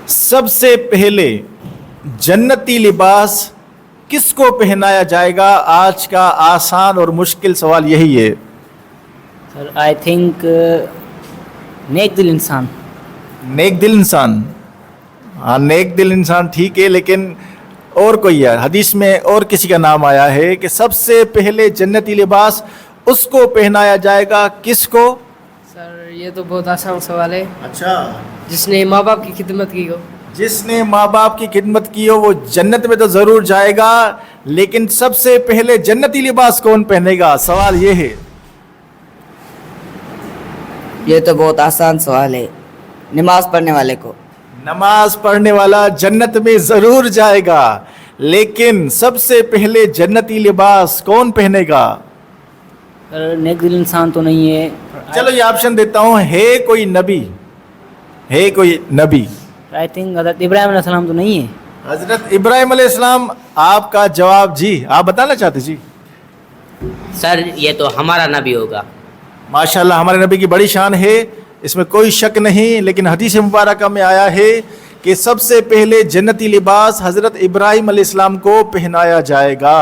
سب سے پہلے جنتی لباس کس کو پہنایا جائے گا؟ آج کا آسان اور مشکل سوال یہی ہے. سر آئی تھنک نیک دل انسان. نیک دل انسان. ہاں نیک دل انسان ٹھیک ہے، لیکن اور کوئی ہے حدیث میں اور کسی کا نام آیا ہے کہ سب سے پہلے جنتی لباس اس کو پہنایا جائے گا. کس کو؟ سر یہ تو بہت آسان سوال ہے. اچھا. جس نے ماں باپ کی خدمت کی ہو. جس نے ماں باپ کی خدمت کی ہو وہ جنت میں تو ضرور جائے گا، لیکن سب سے پہلے جنتی لباس کون پہنے گا؟ سوال یہ ہے. یہ تو بہت آسان سوال ہے. نماز پڑھنے والے کو. نماز پڑھنے والا جنت میں ضرور جائے گا، لیکن سب سے پہلے جنتی لباس کون پہنے گا؟ سر نیک دل انسان تو نہیں ہے. چلو یہ آپشن دیتا ہوں. ہے کوئی نبی؟ ہے کوئی نبی؟ آئی تھنک حضرت ابراہیم علیہ السلام تو نہیں ہے. حضرت ابراہیم علیہ السلام. آپ کا جواب جی آپ بتانا چاہتے جی؟ سر یہ تو ہمارا نبی ہوگا. ماشاءاللہ ہمارے نبی کی بڑی شان ہے، اس میں کوئی شک نہیں، لیکن حدیث مبارکہ میں آیا ہے کہ سب سے پہلے جنتی لباس حضرت ابراہیم علیہ السلام کو پہنایا جائے گا.